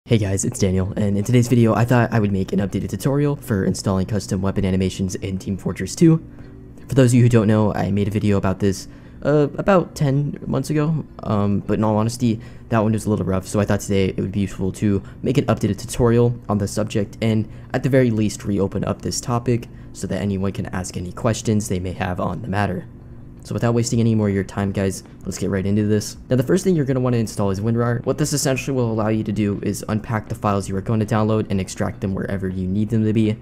Hey guys, it's Daniel, and in today's video I thought I would make an updated tutorial for installing custom weapon animations in Team Fortress 2. For those of you who don't know, I made a video about this about 10 months ago, but in all honesty, that one was a little rough, so I thought today it would be useful to make an updated tutorial on the subject and at the very least reopen up this topic so that anyone can ask any questions they may have on the matter. So without wasting any more of your time, guys, let's get right into this. Now, the first thing you're going to want to install is WinRAR. What this essentially will allow you to do is unpack the files you are going to download and extract them wherever you need them to be.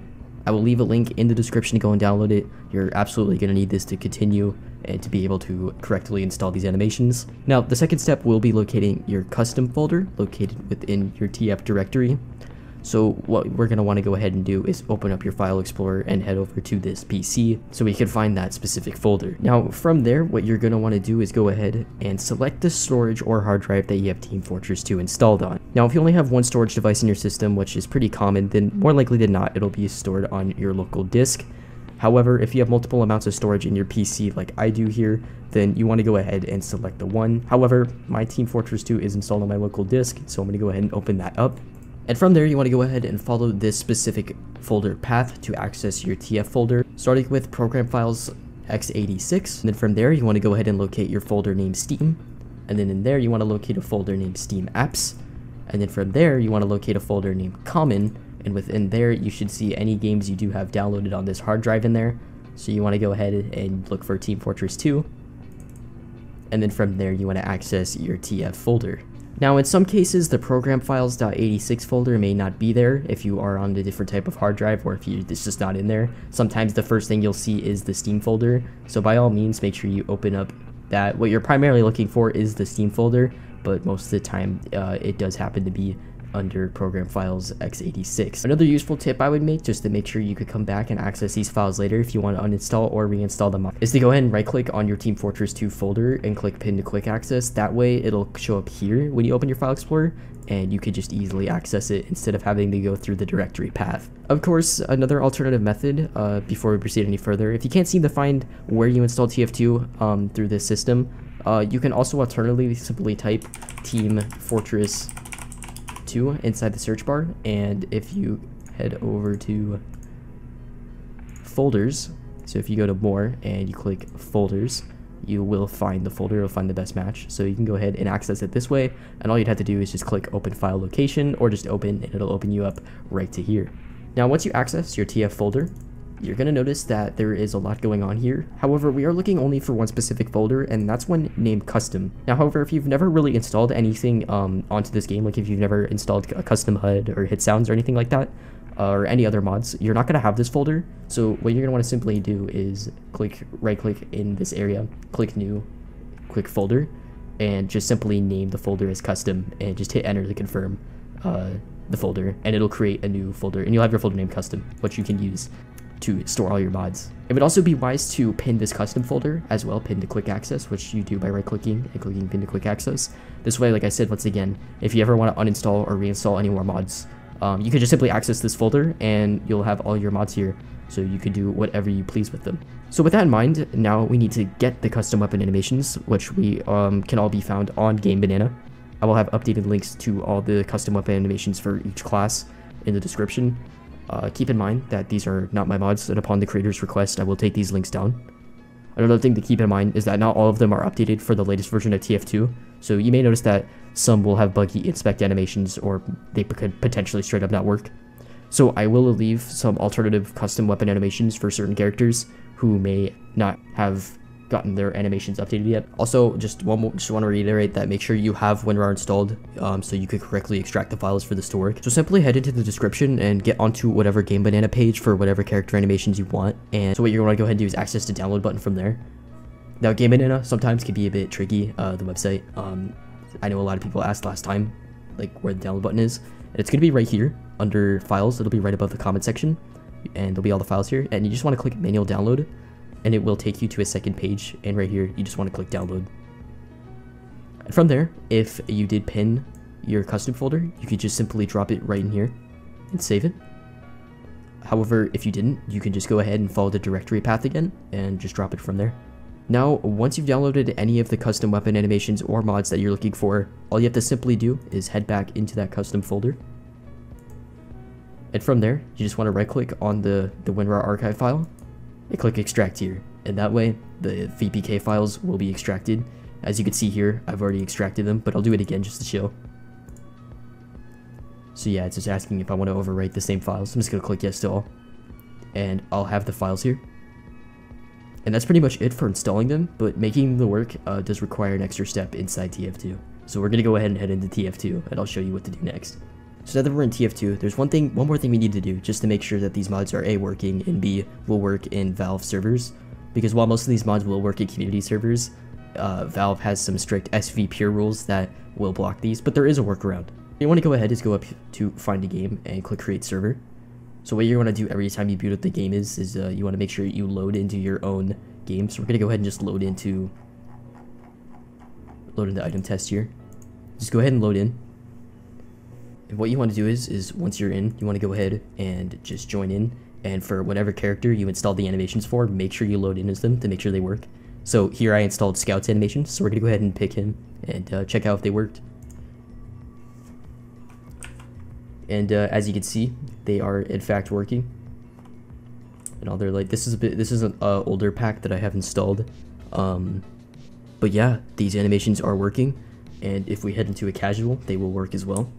I will leave a link in the description to go and download it. You're absolutely going to need this to continue and to be able to correctly install these animations. Now, the second step will be locating your custom folder located within your TF directory. So what we're going to want to go ahead and do is open up your file explorer and head over to this PC so we can find that specific folder. Now from there, what you're going to want to do is go ahead and select the storage or hard drive that you have Team Fortress 2 installed on. Now if you only have one storage device in your system, which is pretty common, then more likely than not it'll be stored on your local disk. However, if you have multiple amounts of storage in your PC like I do here, then you want to go ahead and select the one. However, my Team Fortress 2 is installed on my local disk, so I'm going to go ahead and open that up. And from there, you want to go ahead and follow this specific folder path to access your TF folder, starting with program files x86. And then from there, you want to go ahead and locate your folder named Steam. And then in there, you want to locate a folder named Steam Apps. And then from there, you want to locate a folder named Common. And within there, you should see any games you do have downloaded on this hard drive in there. So you want to go ahead and look for Team Fortress 2. And then from there, you want to access your TF folder. Now in some cases, the program files.86 folder may not be there if you are on a different type of hard drive or if it's just not in there. Sometimes the first thing you'll see is the Steam folder, so by all means make sure you open up that. What you're primarily looking for is the Steam folder, but most of the time it does happen to be under program files x86. Another useful tip I would make, just to make sure you could come back and access these files later if you want to uninstall or reinstall them, is to go ahead and right click on your Team Fortress 2 folder and click pin to quick access. That way it'll show up here when you open your file explorer and you could just easily access it instead of having to go through the directory path. Of course, another alternative method before we proceed any further, if you can't seem to find where you installed TF2 through this system, you can also alternatively simply type Team Fortress 2 inside the search bar, and if you head over to folders, so if you go to more and you click folders, you will find the folder. You'll find the best match, so you can go ahead and access it this way, and all you'd have to do is just click open file location or just open, and it'll open you up right to here. Now once you access your TF folder, you're going to notice that there is a lot going on here. However, we are looking only for one specific folder, and that's one named custom. Now, however, if you've never really installed anything onto this game, like if you've never installed a custom HUD or hit sounds or anything like that, or any other mods, you're not going to have this folder. So what you're going to want to simply do is right click in this area, click new, click folder, and just simply name the folder as custom and just hit enter to confirm the folder, and it'll create a new folder, and you'll have your folder named custom, which you can use to store all your mods. It would also be wise to pin this custom folder as well, pin to quick access, which you do by right clicking and clicking pin to quick access. This way, like I said, once again, if you ever want to uninstall or reinstall any more mods, you can just simply access this folder and you'll have all your mods here, so you can do whatever you please with them. So with that in mind, now we need to get the custom weapon animations, which we can all be found on Game Banana. I will have updated links to all the custom weapon animations for each class in the description. Keep in mind that these are not my mods, and upon the creator's request, I will take these links down. Another thing to keep in mind is that not all of them are updated for the latest version of TF2, so you may notice that some will have buggy inspect animations, or they could potentially straight up not work. So I will leave some alternative custom weapon animations for certain characters who may not have gotten their animations updated yet. Also, just want to reiterate that make sure you have WinRAR installed so you could correctly extract the files for this to work. So simply head into the description and get onto whatever Game Banana page for whatever character animations you want. And so what you're going to go ahead and do is access the download button from there. Now Game Banana sometimes can be a bit tricky, the website. I know a lot of people asked last time like where the download button is, and it's going to be right here under files. It'll be right above the comment section, and there'll be all the files here, and you just want to click manual download, and it will take you to a second page, and right here you just want to click download. And from there, if you did pin your custom folder, you could just simply drop it right in here and save it. However, if you didn't, you can just go ahead and follow the directory path again and just drop it from there. Now, once you've downloaded any of the custom weapon animations or mods that you're looking for, all you have to simply do is head back into that custom folder And from there, you just want to right click on the WinRAR archive file and click extract here. And that way, the VPK files will be extracted. As you can see here, I've already extracted them, but I'll do it again just to show. So yeah, it's just asking if I want to overwrite the same files. I'm just going to click yes to all. And I'll have the files here. And that's pretty much it for installing them, but making the work does require an extra step inside TF2. So we're going to go ahead and head into TF2, and I'll show you what to do next. So now that we're in TF2, there's one more thing we need to do just to make sure that these mods are A, working, and B, will work in Valve servers. Because while most of these mods will work in community servers, Valve has some strict SV peer rules that will block these, but there is a workaround. You want to go ahead is go up to find a game and click create server. So what you want to do every time you boot up the game is you want to make sure you load into your own game. So we're going to go ahead and just load into item test here. Just go ahead and load in. And what you want to do is once you're in, you want to go ahead and just join in. And for whatever character you installed the animations for, make sure you load in as them to make sure they work. So here I installed Scout's animations, so we're going to go ahead and pick him and check out if they worked. And as you can see, they are in fact working. And all they're like, this is an older pack that I have installed. But yeah, these animations are working. And if we head into a casual, they will work as well.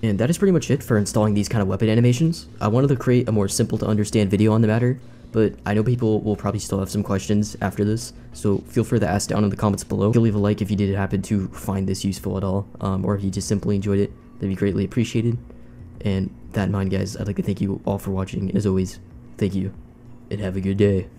And that is pretty much it for installing these kind of weapon animations. I wanted to create a more simple to understand video on the matter, but I know people will probably still have some questions after this, so feel free to ask down in the comments below. You can leave a like if you did happen to find this useful at all, or if you just simply enjoyed it, that'd be greatly appreciated. And that in mind, guys, I'd like to thank you all for watching. As always, thank you, and have a good day.